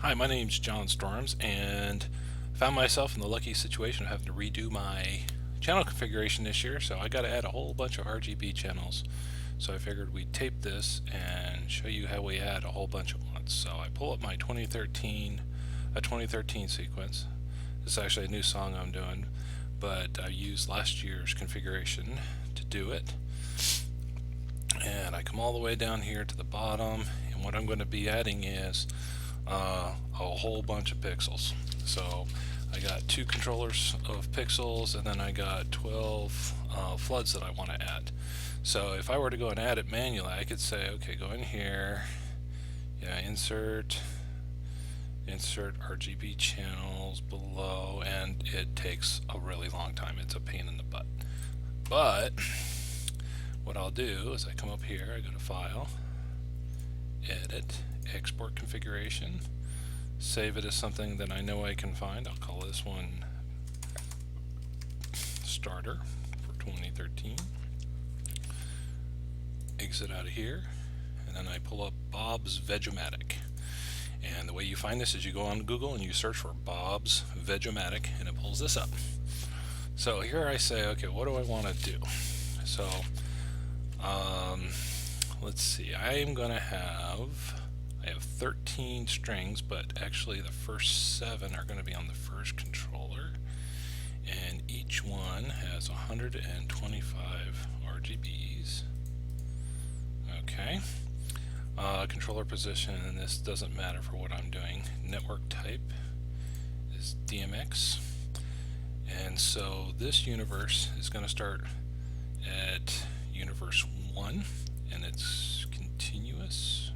Hi, my name's John Storms, and found myself in the lucky situation of having to redo my channel configuration this year, so I got to add a whole bunch of RGB channels. So I figured we'd tape this and show you how we add a whole bunch at once. So I pull up my 2013 sequence. This is actually a new song I'm doing, but I used last year's configuration to do it. And I come all the way down here to the bottom, and what I'm going to be adding is a whole bunch of pixels. So I got 2 controllers of pixels, and then I got 12 floods that I want to add. So if I were to go and add it manually, I could say, okay, go in here, insert RGB channels below, and it takes a really long time. It's a pain in the butt. But what I'll do is I come up here, I go to File, Edit, Export Configuration, save it as something that I know I can find. I'll call this one Starter for 2013. Exit out of here, and then I pull up Bob's Vegomatic. And the way you find this is you go on Google and you search for Bob's Vegomatic, and it pulls this up. So here I say, okay, what do I want to do? So let's see, I have 13 strings, but actually the first 7 are going to be on the first controller, and each one has 125 RGBs. Okay. Controller position, and this doesn't matter for what I'm doing. Network type is DMX, and so this universe is going to start at universe 1, and it's continuous.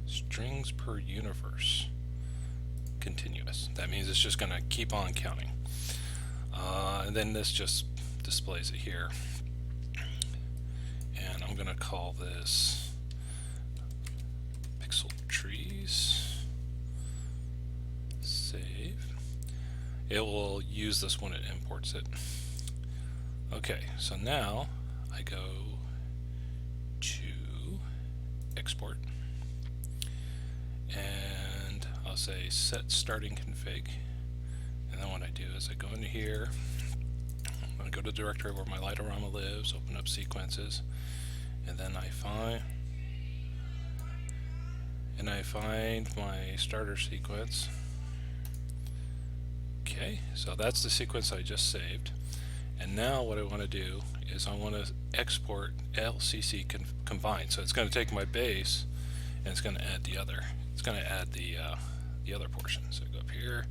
Strings per universe, continuous. That means it's just going to keep on counting. And then this just displays it here. And I'm going to call this Pixel Trees. Save. It will use this when it imports it. Okay, so now I go to Export, and I'll say Set Starting Config, and then what I do is I go into here, I'm going to go to the directory where my light-o-rama lives, open up sequences, and then I find my starter sequence. Okay, so that's the sequence I just saved. And now what I want to do is I want to export LCC combined. So it's going to take my base and it's going to add the other. It's going to add the other portion. So I go up here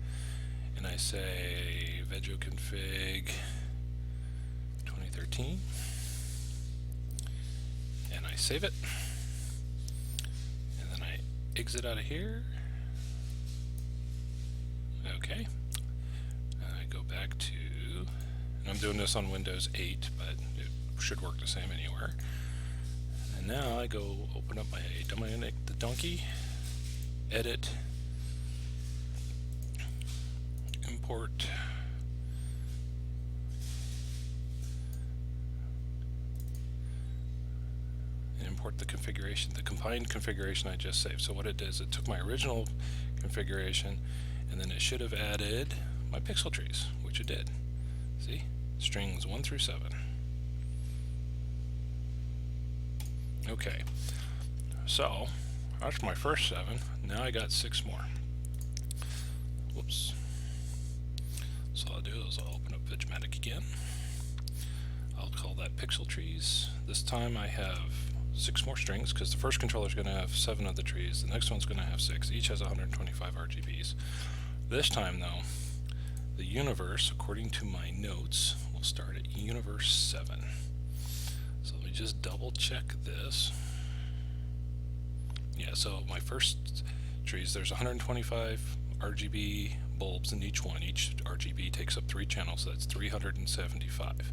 and I say Vego config 2013, and I save it. And then I exit out of here. Okay. And I go back to. I'm doing this on Windows 8, but it should work the same anywhere. And now I go open up my Dominic the Donkey, edit, import, and import the configuration, the combined configuration I just saved. So what it did is it took my original configuration, and then it should have added my pixel trees, which it did. See? Strings 1 through 7. Okay, so that's my first 7. Now I got 6 more. Whoops. So I'll do is I'll open up Vegomatic again. I'll call that Pixel Trees. This time I have 6 more strings because the first controller is going to have 7 of the trees. The next one's going to have 6. Each has 125 RGBs. This time though, the universe, according to my notes, will start at universe 7. So let me just double check this. Yeah, so my first trees, there's 125 RGB bulbs in each one. Each RGB takes up 3 channels, so that's 375.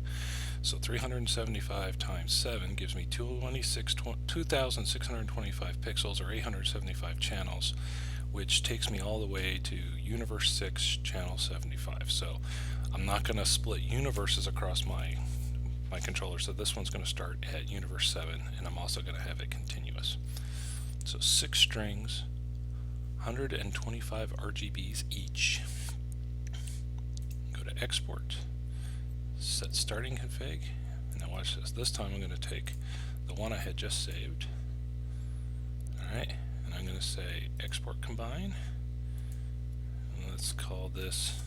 So 375 times 7 gives me 2,625 pixels, or 875 channels, which takes me all the way to universe 6, channel 75. So I'm not going to split universes across my controller, so this one's going to start at universe 7, and I'm also going to have it continuous. So 6 strings, 125 RGBs each. Go to export, set starting config, and now watch this. This time I'm going to take the one I had just saved. Alright, and I'm going to say export combine, and let's call this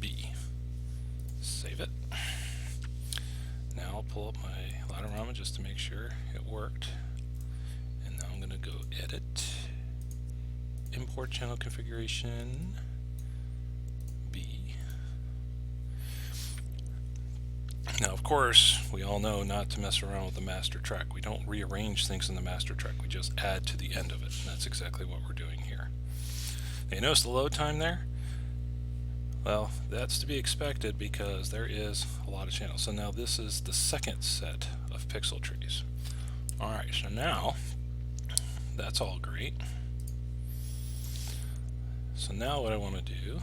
B. Save it. Now I'll pull up my light-o-rama just to make sure it worked. And now I'm going to go edit, import channel configuration, B. Now of course we all know not to mess around with the master track. We don't rearrange things in the master track, we just add to the end of it. And that's exactly what we're doing here. Now, you notice the load time there? Well, that's to be expected because there is a lot of channels. So now this is the second set of pixel trees. Alright, so now that's all great. So now what I want to do, you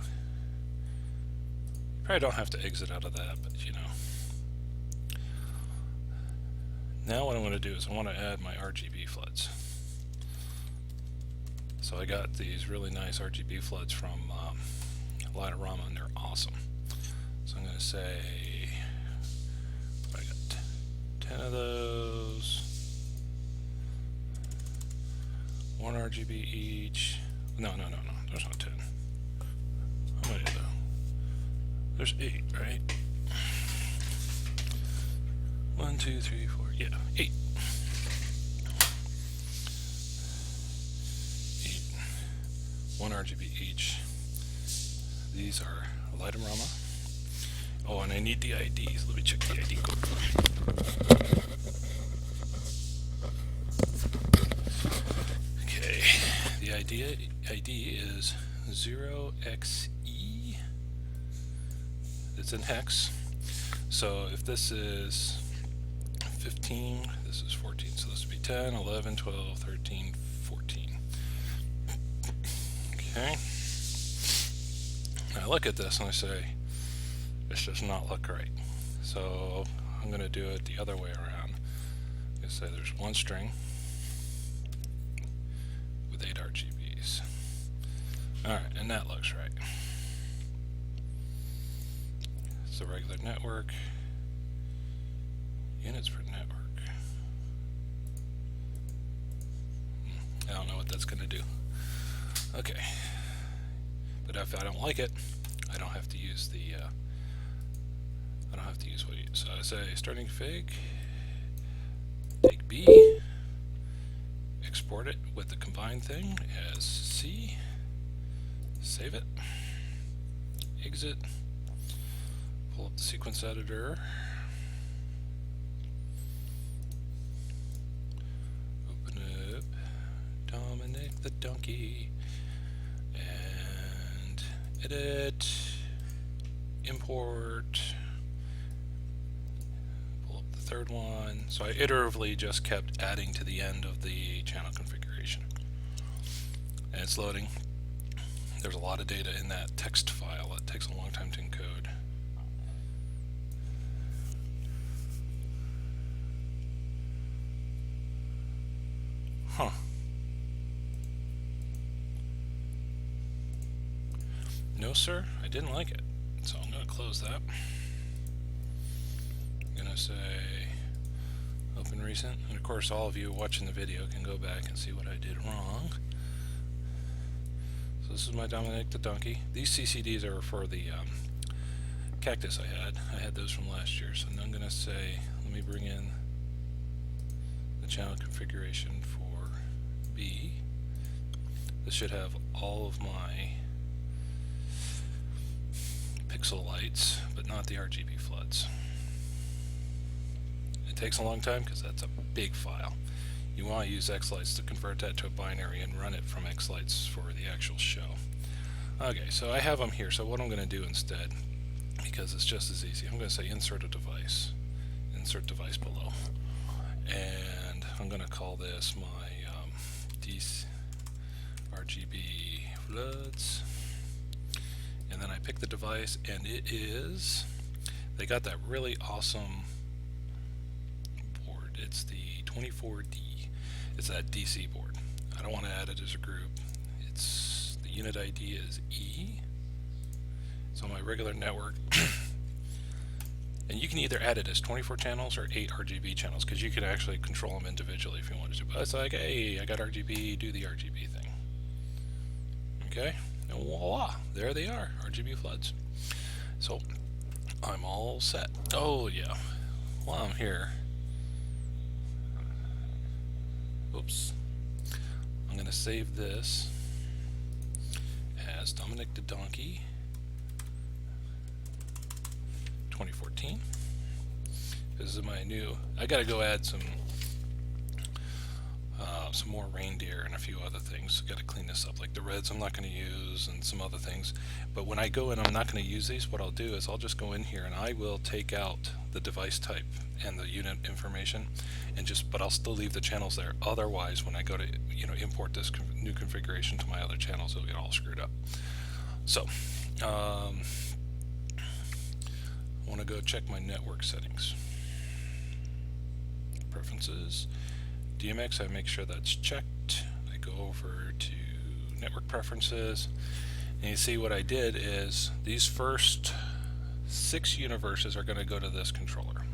probably don't have to exit out of that, but you know. Now what I want to do is I want to add my RGB floods. So I got these really nice RGB floods from light-o-rama, and they're awesome. So I'm going to say I got 10 of those, 1 RGB each. No, there's not 10. How many though? There's 8, right? 1, 2, 3, 4, yeah, 8. 1 RGB each. These are light-o-rama. Oh, and I need the IDs. Let me check the ID code. Okay, the ID is 0xe. It's in hex. So if this is 15, this is 14. So this would be 10, 11, 12, 13, 14. Okay. I look at this and I say, this does not look right. So I'm going to do it the other way around. I'm going to say there's one string with 8 RGBs. Alright, and that looks right. It's a regular network. Units per network. I don't know what that's going to do. Okay. But if I don't like it, I don't have to use the what you use. So I say starting config, take B, export it with the combined thing as C, save it, exit, pull up the sequence editor, open up Dominic the Donkey, and edit, import, pull up the third one. So I iteratively just kept adding to the end of the channel configuration. And it's loading. There's a lot of data in that text file. It takes a long time to encode. Huh. No, sir, I didn't like it. So I'm going to close that. I'm going to say open recent. And of course, all of you watching the video can go back and see what I did wrong. So this is my Dominic the Donkey. These CCDs are for the cactus I had. I had those from last year. So now I'm going to say, let me bring in the channel configuration for B. This should have all of my pixel lights, but not the RGB floods. It takes a long time because that's a big file. You want to use Xlights to convert that to a binary and run it from Xlights for the actual show. Okay, so I have them here. So what I'm going to do instead, because it's just as easy, I'm going to say insert a device, insert device below, and I'm going to call this my DC RGB Floods. And then I pick the device, and it is, they got that really awesome board. It's the 24D. It's that DC board. I don't want to add it as a group. It's the unit ID is E. It's on my regular network. And you can either add it as 24 channels or 8 RGB channels, because you can actually control them individually if you wanted to. But it's like, hey, I got RGB, do the RGB thing. Okay, and voila, there they are, RGB Floods. So I'm all set. Oh yeah, while I'm here, oops, I'm going to save this as Dominic the Donkey 2014. This is my new, I gotta go add some more reindeer and a few other things. Gotta clean this up, like the reds I'm not going to use and some other things. But when I go in, I'm not going to use these. What I'll do is I'll just go in here and I will take out the device type and the unit information, and but I'll still leave the channels there. Otherwise, when I go to import this new configuration to my other channels, it'll get all screwed up. So I want to go check my network settings. Preferences, DMX, I make sure that's checked. I go over to network preferences, and you see what I did is these first 6 universes are going to go to this controller.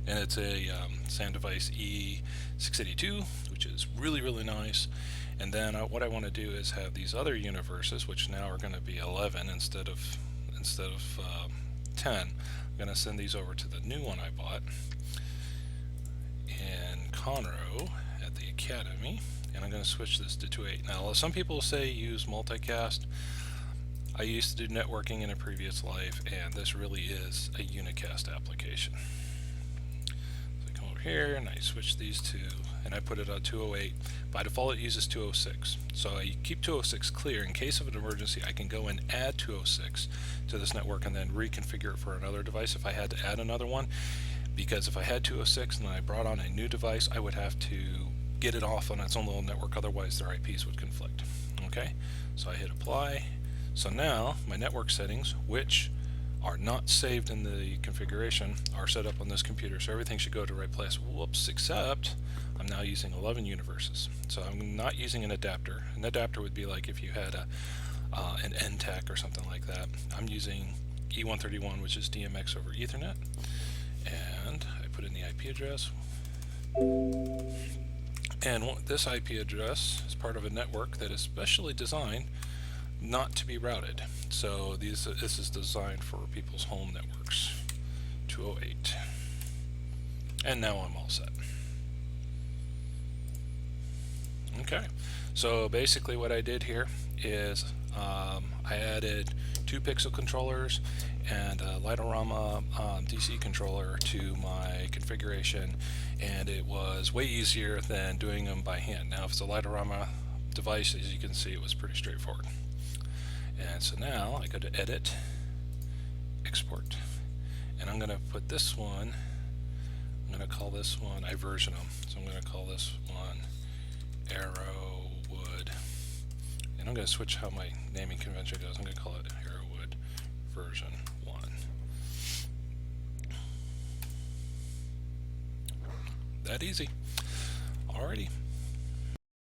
And it's a SanDevice E682, which is really, really nice. And then what I want to do is have these other universes, which now are going to be 11 instead of 10. I'm going to send these over to the new one I bought in Conroe at the Academy, and I'm going to switch this to 2.8. Now, some people say use multicast. I used to do networking in a previous life, and this really is a unicast application. So I come over here and I switch these two, and I put it on 208. By default, it uses 206. So I keep 206 clear. In case of an emergency, I can go and add 206 to this network and then reconfigure it for another device if I had to add another one. Because if I had 206 and then I brought on a new device, I would have to get it off on its own little network, otherwise their IPs would conflict. Okay, so I hit apply. So now my network settings, which are not saved in the configuration, are set up on this computer, so everything should go to the right place. Whoops, except I'm now using 11 universes. So I'm not using an adapter. An adapter would be like if you had an NTAC or something like that. I'm using E131, which is DMX over Ethernet. And I put in the IP address, and this IP address is part of a network that is specially designed not to be routed. So this is designed for people's home networks. 208. And now I'm all set. Okay, so basically what I did here is I added 2 pixel controllers and a light-o-rama DC controller to my configuration, and it was way easier than doing them by hand. Now if it's a light-o-rama device, as you can see, it was pretty straightforward. And so now I go to Edit, Export, and I'm going to put this one, I'm going to call this one, I version them, so I'm going to call this one Arrowwood, and I'm going to switch how my naming convention goes. I'm going to call it Arrowwood version 1. That easy. Alrighty.